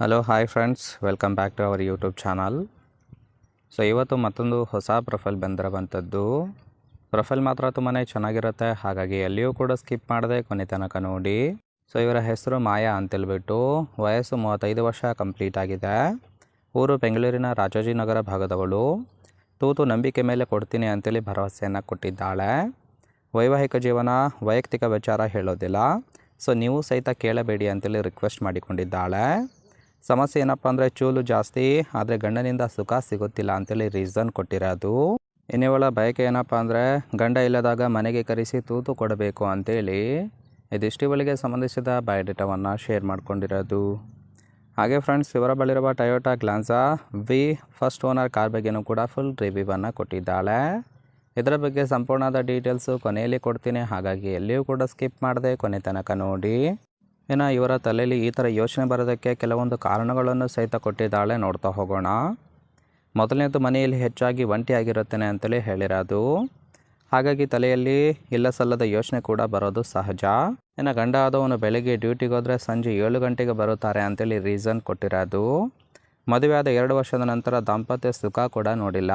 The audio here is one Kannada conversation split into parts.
Hello hi friends, welcome back to our YouTube channel. So ಇವತ್ತು ಮತ್ತೊಂದು ಹೊಸ ಪ್ರೊಫೈಲ್ ಬಂದಿರೋವಂಥದ್ದು. ಪ್ರೊಫೈಲ್ ಮಾತ್ರ ತುಂಬಾ ಚೆನ್ನಾಗಿರುತ್ತೆ, ಹಾಗಾಗಿ ಎಲ್ಲಿಯೂ ಕೂಡ ಸ್ಕಿಪ್ ಮಾಡದೆ ಕೊನೆ ತನಕ ನೋಡಿ. ಸೊ ಇವರ ಹೆಸರು ಮಾಯಾ ಅಂತೇಳ್ಬಿಟ್ಟು, ವಯಸ್ಸು 35 ವರ್ಷ ಕಂಪ್ಲೀಟ್ ಆಗಿದೆ. ಊರು ಬೆಂಗಳೂರಿನ ರಾಜಾಜಿನಗರ ಭಾಗದವಳು. ತೂತು ನಂಬಿಕೆ ಮೇಲೆ ಕೊಡ್ತೀನಿ ಅಂತೇಳಿ ಭರವಸೆಯನ್ನು ಕೊಟ್ಟಿದ್ದಾಳೆ. ವೈವಾಹಿಕ ಜೀವನ, ವೈಯಕ್ತಿಕ ವಿಚಾರ ಹೇಳೋದಿಲ್ಲ, ಸೊ ನೀವು ಸಹಿತ ಕೇಳಬೇಡಿ ಅಂತೇಳಿ ರಿಕ್ವೆಸ್ಟ್ ಮಾಡಿಕೊಂಡಿದ್ದಾಳೆ. ಸಮಸ್ಯೆ ಏನಪ್ಪ ಅಂದರೆ ಚೂಲು ಜಾಸ್ತಿ, ಆದರೆ ಗಂಡನಿಂದ ಸುಖ ಸಿಗುತ್ತಿಲ್ಲ ಅಂತೇಳಿ ರೀಸನ್ ಕೊಟ್ಟಿರೋದು. ಇನ್ನಿವಳ ಬಯಕೆ ಏನಪ್ಪ ಅಂದರೆ ಗಂಡ ಇಲ್ಲದಾಗ ಮನೆಗೆ ಕರೆಸಿ ತೂತು ಕೊಡಬೇಕು ಅಂತೇಳಿ ಇದಿಷ್ಟು ಇವಳಿಗೆ ಸಂಬಂಧಿಸಿದ ಬಯೋಡೇಟಾವನ್ನು ಶೇರ್ ಮಾಡ್ಕೊಂಡಿರೋದು. ಹಾಗೆ ಫ್ರೆಂಡ್ಸ್, ಇವರ ಬಳಿರುವ Toyota Glanza V first owner car ಬಗ್ಗೆನೂ ಕೂಡ ಫುಲ್ ರಿವ್ಯೂವನ್ನು ಕೊಟ್ಟಿದ್ದಾಳೆ. ಇದರ ಬಗ್ಗೆ ಸಂಪೂರ್ಣವಾದ ಡೀಟೇಲ್ಸು ಕೊನೆಯಲ್ಲಿ ಕೊಡ್ತೀನಿ, ಹಾಗಾಗಿ ಎಲ್ಲಿಯೂ ಕೂಡ ಸ್ಕಿಪ್ ಮಾಡದೆ ಕೊನೆ ತನಕ ನೋಡಿ. ಇನ್ನು ಇವರ ತಲೆಯಲ್ಲಿ ಈ ಥರ ಯೋಚನೆ ಬರೋದಕ್ಕೆ ಕೆಲವೊಂದು ಕಾರಣಗಳನ್ನು ಸಹಿತ ಕೊಟ್ಟಿದ್ದಾಳೆ, ನೋಡ್ತಾ ಹೋಗೋಣ. ಮೊದಲನೇದು, ಮನೆಯಲ್ಲಿ ಹೆಚ್ಚಾಗಿ ಒಂಟಿಯಾಗಿರುತ್ತೇನೆ ಅಂತೇಳಿ ಹೇಳಿರೋದು. ಹಾಗಾಗಿ ತಲೆಯಲ್ಲಿ ಇಲ್ಲ ಸಲ್ಲದ ಯೋಚನೆ ಕೂಡ ಬರೋದು ಸಹಜ. ಇನ್ನು ಗಂಡ ಆದವನು ಬೆಳಗ್ಗೆ ಡ್ಯೂಟಿಗೆ ಹೋದರೆ ಸಂಜೆ 7 ಗಂಟೆಗೆ ಬರುತ್ತಾರೆ ಅಂತೇಳಿ ರೀಸನ್ ಕೊಟ್ಟಿರೋದು. ಮದುವೆ ಆದ 2 ವರ್ಷದ ನಂತರ ದಾಂಪತ್ಯ ಸುಖ ಕೂಡ ನೋಡಿಲ್ಲ,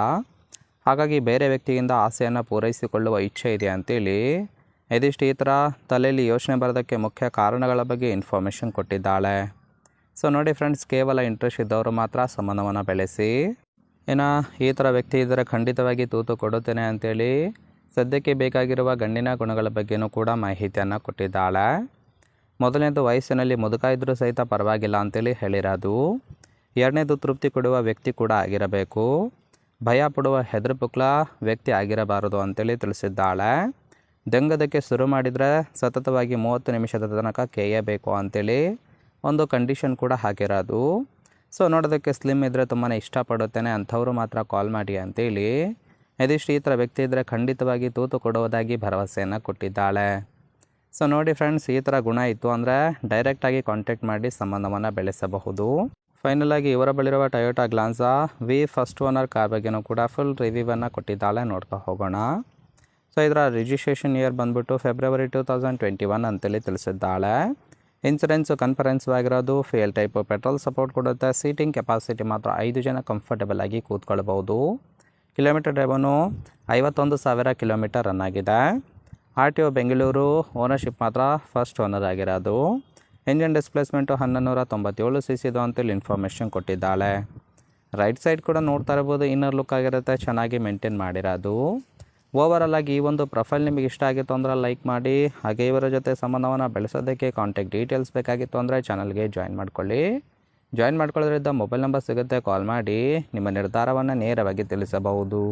ಹಾಗಾಗಿ ಬೇರೆ ವ್ಯಕ್ತಿಯಿಂದ ಆಸೆಯನ್ನು ಪೂರೈಸಿಕೊಳ್ಳುವ ಇಚ್ಛೆ ಇದೆ ಅಂತೇಳಿ ಇದಿಷ್ಟು ಈ ಥರ ತಲೆಯಲ್ಲಿ ಯೋಚನೆ ಬರೋದಕ್ಕೆ ಮುಖ್ಯ ಕಾರಣಗಳ ಬಗ್ಗೆ ಇನ್ಫಾರ್ಮೇಷನ್ ಕೊಟ್ಟಿದ್ದಾಳೆ. ಸೊ ನೋಡಿ ಫ್ರೆಂಡ್ಸ್, ಕೇವಲ ಇಂಟ್ರೆಸ್ಟ್ ಇದ್ದವರು ಮಾತ್ರ ಸಂಬಂಧವನ್ನು ಬೆಳೆಸಿ. ಇನ್ನು ಈ ಥರ ವ್ಯಕ್ತಿ ಇದ್ದರೆ ಖಂಡಿತವಾಗಿ ತೂತು ಕೊಡುತ್ತೇನೆ ಅಂತೇಳಿ ಸದ್ಯಕ್ಕೆ ಬೇಕಾಗಿರುವ ಗಂಡಿನ ಗುಣಗಳ ಬಗ್ಗೆನೂ ಕೂಡ ಮಾಹಿತಿಯನ್ನು ಕೊಟ್ಟಿದ್ದಾಳೆ. ಮೊದಲನೇದು, ವಯಸ್ಸಿನಲ್ಲಿ ಮುದುಕ ಇದ್ದರೂ ಸಹಿತ ಪರವಾಗಿಲ್ಲ ಅಂತೇಳಿ ಹೇಳಿರೋದು. ಎರಡನೇದು, ತೃಪ್ತಿ ಕೊಡುವ ವ್ಯಕ್ತಿ ಕೂಡ ಆಗಿರಬೇಕು, ಭಯ ಪಡುವ ಹೆದರುಪುಕ್ಲ ವ್ಯಕ್ತಿ ಆಗಿರಬಾರದು ಅಂತೇಳಿ ತಿಳಿಸಿದ್ದಾಳೆ. ದಂಗದಕ್ಕೆ ಶುರು ಮಾಡಿದರೆ ಸತತವಾಗಿ 30 ನಿಮಿಷದ ತನಕ ಕೇಯಬೇಕು ಅಂತೇಳಿ ಒಂದು ಕಂಡೀಷನ್ ಕೂಡ ಹಾಕಿರೋದು. ಸೊ ನೋಡೋದಕ್ಕೆ ಸ್ಲಿಮ್ ಇದ್ದರೆ ತುಂಬಾ ಇಷ್ಟಪಡುತ್ತೇನೆ, ಅಂಥವರು ಮಾತ್ರ ಕಾಲ್ ಮಾಡಿ ಅಂತೇಳಿ ಇದಿಷ್ಟು ಈ ಥರ ವ್ಯಕ್ತಿ ಇದ್ದರೆ ಖಂಡಿತವಾಗಿ ತೂತು ಕೊಡುವುದಾಗಿ ಭರವಸೆಯನ್ನು ಕೊಟ್ಟಿದ್ದಾಳೆ. ಸೊ ನೋಡಿ ಫ್ರೆಂಡ್ಸ್, ಈ ಥರ ಗುಣ ಇತ್ತು ಅಂದರೆ ಡೈರೆಕ್ಟಾಗಿ ಕಾಂಟ್ಯಾಕ್ಟ್ ಮಾಡಿ ಸಂಬಂಧವನ್ನು ಬೆಳೆಸಬಹುದು. ಫೈನಲ್ ಆಗಿ ಇವರ ಬಳಿರುವ Toyota Glanza V first owner car ಬಗ್ಗೆನೂ ಕೂಡ ಫುಲ್ ರಿವ್ಯೂವನ್ನು ಕೊಟ್ಟಿದ್ದಾಳೆ, ನೋಡ್ತಾ ಹೋಗೋಣ. ಸೊ ಇದರ ರಿಜಿಸ್ಟ್ರೇಷನ್ ಇಯರ್ ಬಂದ್ಬಿಟ್ಟು ಫೆಬ್ರವರಿ 2021 ಅಂತೇಳಿ ತಿಳಿಸಿದ್ದಾಳೆ. ಇನ್ಸೂರೆನ್ಸು ಕನ್ಫರೆನ್ಸ್ ಆಗಿರೋದು, ಫೇಲ್ ಟೈಪು, ಪೆಟ್ರೋಲ್ ಸಪೋರ್ಟ್ ಕೊಡುತ್ತೆ. ಸೀಟಿಂಗ್ ಕೆಪಾಸಿಟಿ ಮಾತ್ರ 5 ಜನ ಕಂಫರ್ಟಬಲ್ ಆಗಿ ಕೂತ್ಕೊಳ್ಬೋದು. ಕಿಲೋಮೀಟರ್ ಡ್ರೈವನು 51,000 ಕಿಲೋಮೀಟರ್ ರನ್ ಆಗಿದೆ. RTO ಬೆಂಗಳೂರು, ಓನರ್ಶಿಪ್ ಮಾತ್ರ ಫಸ್ಟ್ ಓನರ್ ಆಗಿರೋದು. ಇಂಜಿನ್ ಡಿಸ್ಪ್ಲೇಸ್ಮೆಂಟು 1197 cc ಅಂತೇಳಿ ಇನ್ಫಾರ್ಮೇಷನ್ ಕೊಟ್ಟಿದ್ದಾಳೆ. ರೈಟ್ ಸೈಡ್ ಕೂಡ ನೋಡ್ತಾ ಇರ್ಬೋದು, ಇನ್ನರ್ ಲುಕ್ ಆಗಿರುತ್ತೆ, ಚೆನ್ನಾಗಿ ಮೇಂಟೈನ್ ಮಾಡಿರೋದು. ಓವರಾಲ್ ಆಗಿ ಈ ಒಂದು ಪ್ರೊಫೈಲ್ ನಿಮಗೆ ಇಷ್ಟ ಆಗಿತ್ತು ಅಂದರೆ ಲೈಕ್ ಮಾಡಿ. ಹಾಗೆ ಇವರ ಜೊತೆ ಸಂಬಂಧವನ್ನು ಬೆಳೆಸೋದಕ್ಕೆ ಕಾಂಟ್ಯಾಕ್ಟ್ ಡೀಟೇಲ್ಸ್ ಬೇಕಾಗಿತ್ತು ಅಂದರೆ ಚಾನಲ್ಗೆ ಜಾಯಿನ್ ಮಾಡ್ಕೊಳ್ಳಿ. ಜಾಯಿನ್ ಮಾಡ್ಕೊಳ್ಳೋದ್ರಿಂದ ಮೊಬೈಲ್ ನಂಬರ್ ಸಿಗುತ್ತೆ, ಕಾಲ್ ಮಾಡಿ ನಿಮ್ಮ ನಿರ್ಧಾರವನ್ನು ನೇರವಾಗಿ ತಿಳಿಸಬಹುದು.